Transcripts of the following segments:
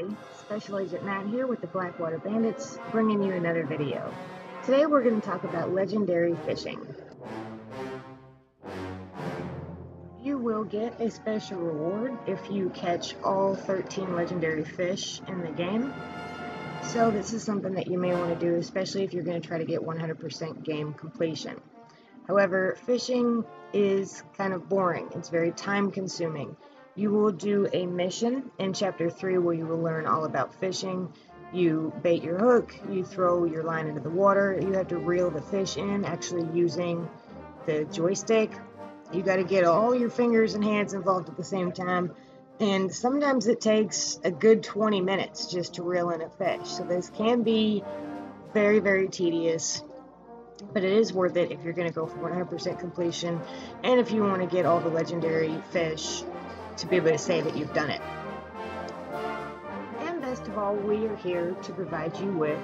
everybody, Special Agent Matt here with the Blackwater Bandits, bringing you another video. Today we're going to talk about legendary fishing. You will get a special reward if you catch all 13 legendary fish in the game. So this is something that you may want to do, especially if you're going to try to get 100% game completion. However, fishing is kind of boring. It's very time consuming. You will do a mission in Chapter 3 where you will learn all about fishing. You bait your hook, you throw your line into the water, you have to reel the fish in, actually using the joystick. You got to get all your fingers and hands involved at the same time, and sometimes it takes a good 20 minutes just to reel in a fish. So this can be very, very tedious, but it is worth it if you're going to go for 100% completion, and if you want to get all the legendary fish to be able to say that you've done it. And best of all, we are here to provide you with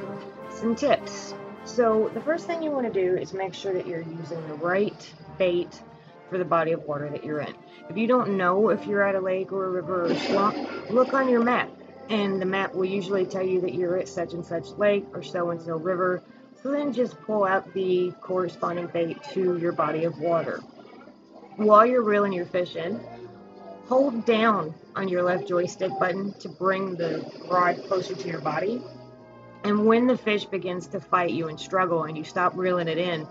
some tips. So the first thing you want to do is make sure that you're using the right bait for the body of water that you're in. If you don't know if you're at a lake or a river or a swamp, look on your map, and the map will usually tell you that you're at such and such lake or so and so river. So then just pull out the corresponding bait to your body of water. While you're reeling your fish in, hold down on your left joystick button to bring the rod closer to your body. And when the fish begins to fight you and struggle and you stop reeling it in,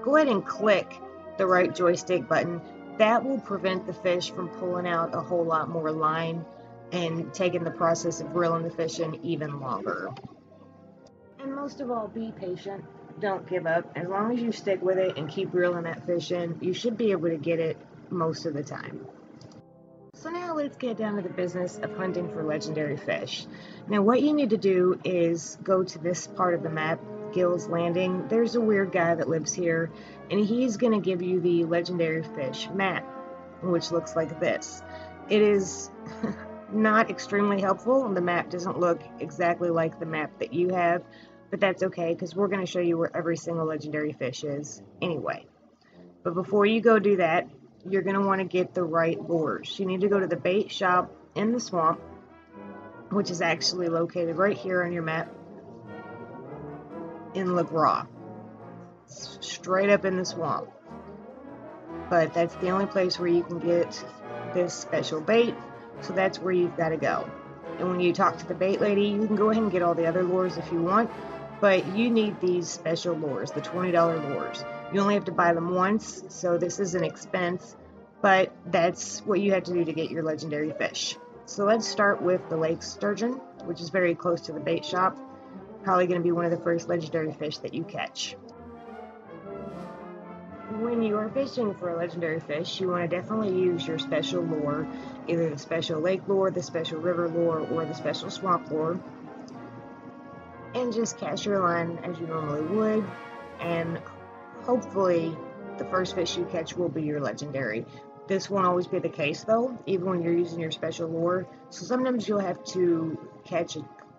go ahead and click the right joystick button. That will prevent the fish from pulling out a whole lot more line and taking the process of reeling the fish in even longer. And most of all, be patient. Don't give up. As long as you stick with it and keep reeling that fish in, you should be able to get it most of the time. So now let's get down to the business of hunting for legendary fish. Now what you need to do is go to this part of the map, Gill's Landing. There's a weird guy that lives here, and he's going to give you the legendary fish map, which looks like this. It is not extremely helpful. The map doesn't look exactly like the map that you have, but that's okay because we're going to show you where every single legendary fish is anyway. But before you go do that, you're going to want to get the right lures. You need to go to the bait shop in the swamp, which is actually located right here on your map in Le Gras. Straight up in the swamp. But that's the only place where you can get this special bait, so that's where you've got to go. And when you talk to the bait lady, you can go ahead and get all the other lures if you want, but you need these special lures, the $20 lures. You only have to buy them once, so this is an expense, but that's what you have to do to get your legendary fish. So let's start with the lake sturgeon, which is very close to the bait shop. Probably going to be one of the first legendary fish that you catch. When you are fishing for a legendary fish, you want to definitely use your special lure, either the special lake lure, the special river lure, or the special swamp lure. And just cast your line as you normally would, and hopefully the first fish you catch will be your legendary. This won't always be the case though, even when you're using your special lure. So sometimes you'll have to catch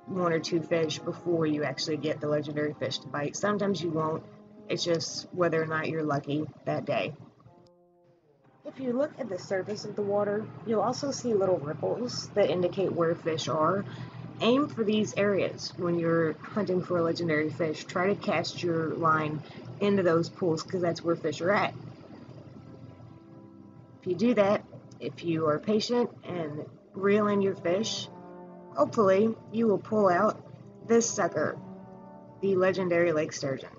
one or two fish before you actually get the legendary fish to bite. Sometimes you won't. It's just whether or not you're lucky that day. If you look at the surface of the water, you'll also see little ripples that indicate where fish are. Aim for these areas when you're hunting for a legendary fish. Try to cast your line into those pools because that's where fish are at. If you do that, if you are patient and reel in your fish, hopefully you will pull out this sucker, the legendary lake sturgeon.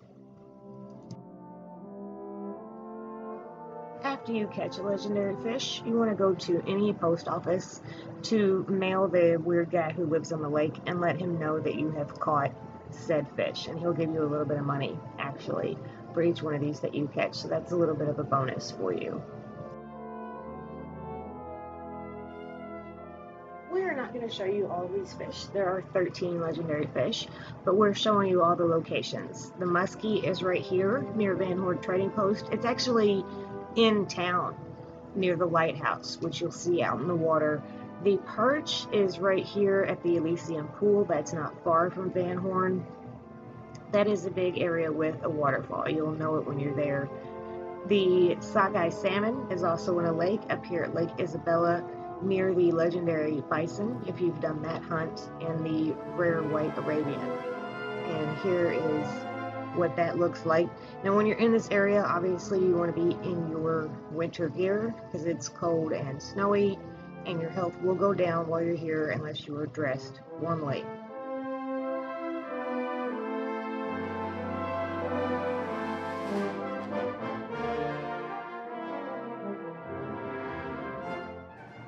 After you catch a legendary fish, you want to go to any post office to mail the weird guy who lives on the lake and let him know that you have caught said fish, and he'll give you a little bit of money actually for each one of these that you catch, so that's a little bit of a bonus for you. We're not going to show you all these fish. There are 13 legendary fish, but we're showing you all the locations. The muskie is right here near Van Horn Trading Post. It's actually in town near the lighthouse, which you'll see out in the water. The perch is right here at the Elysium Pool. That's not far from Van Horn. That is a big area with a waterfall. You'll know it when you're there. The sockeye salmon is also in a lake up here at Lake Isabella. near the legendary bison, if you've done that hunt, and the rare white Arabian. And here is what that looks like. Now when you're in this area, obviously you want to be in your winter gear because it's cold and snowy, and your health will go down while you're here unless you are dressed warmly.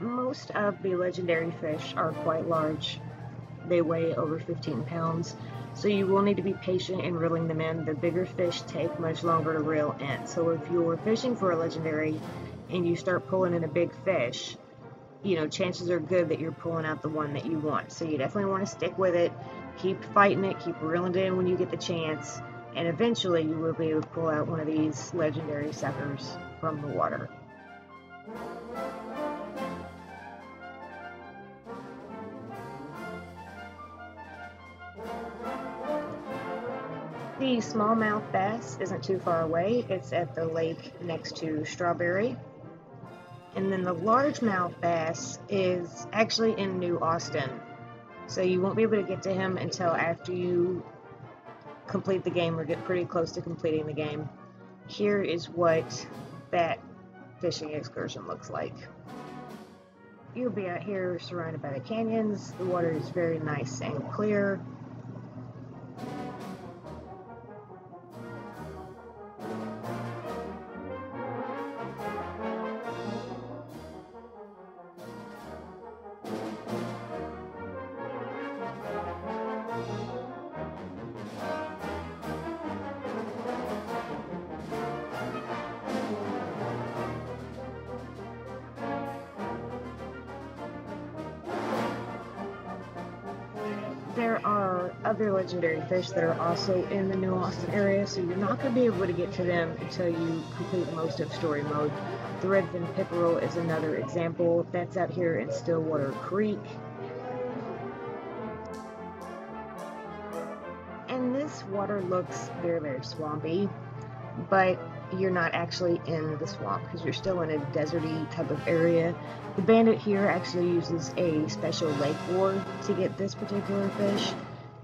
Most of the legendary fish are quite large. They weigh over 15 pounds, so you will need to be patient in reeling them in. The bigger fish take much longer to reel in. So if you're fishing for a legendary and you start pulling in a big fish, you know, chances are good that you're pulling out the one that you want. So you definitely want to stick with it, keep fighting it, keep reeling it in when you get the chance, and eventually you will be able to pull out one of these legendary suckers from the water. The smallmouth bass isn't too far away. It's at the lake next to Strawberry. And then the largemouth bass is actually in New Austin. So you won't be able to get to him until after you complete the game or get pretty close to completing the game. Here is what that fishing excursion looks like. You'll be out here surrounded by the canyons. The water is very nice and clear. There are other legendary fish that are also in the New Austin area, so you're not going to be able to get to them until you complete most of story mode. The redfin pickerel is another example. That's out here in Stillwater Creek. And this water looks very, very swampy, but you're not actually in the swamp because you're still in a deserty type of area. The bandit here actually uses a special lake board to get this particular fish,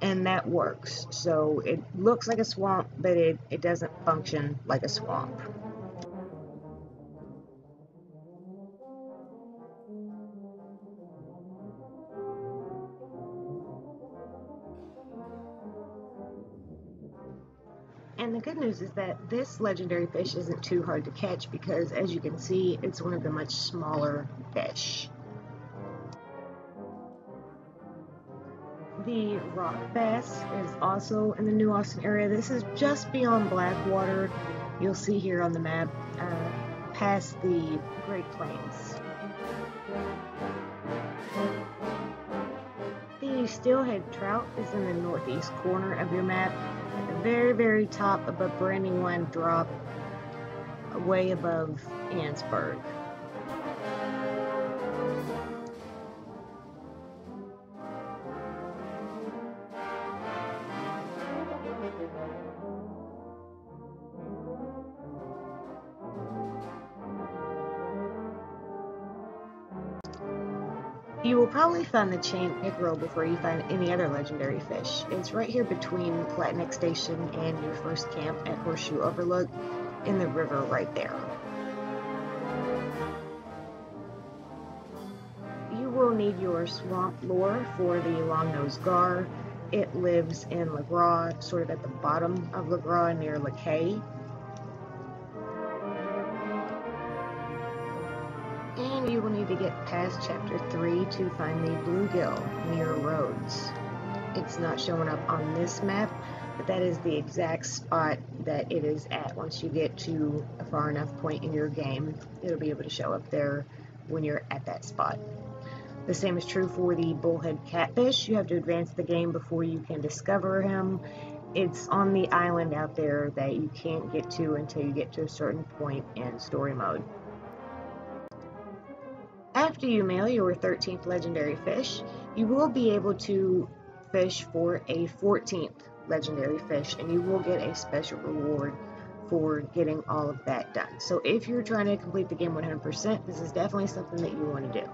and that works. So it looks like a swamp, but it doesn't function like a swamp. And the good news is that this legendary fish isn't too hard to catch because, as you can see, it's one of the much smaller fish. The rock bass is also in the New Austin area. This is just beyond Blackwater. You'll see here on the map, past the Great Plains. The steelhead trout is in the northeast corner of your map, at the very, very top above Brandywine Drop, way above Annsburg. You will probably find the chain pickerel before you find any other legendary fish. It's right here between Latinx Station and your first camp at Horseshoe Overlook, in the river right there. You will need your swamp lure for the long-nosed gar. It lives in LaGras, sort of at the bottom of LaGras near LeCay. And you will need to get past Chapter 3 to find the bluegill near Rhodes. It's not showing up on this map, but that is the exact spot that it is at. Once you get to a far enough point in your game, it'll be able to show up there when you're at that spot. The same is true for the bullhead catfish. You have to advance the game before you can discover him. It's on the island out there that you can't get to until you get to a certain point in story mode. After you mail your 13th legendary fish, you will be able to fish for a 14th legendary fish, and you will get a special reward for getting all of that done. So if you're trying to complete the game 100%, this is definitely something that you want to do.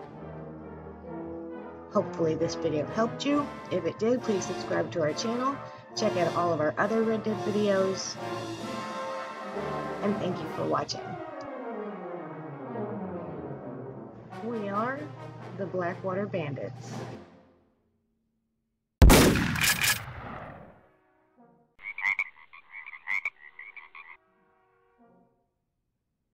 Hopefully this video helped you. If it did, please subscribe to our channel. Check out all of our other Red Dead videos. And thank you for watching. We are the Blackwater Bandits.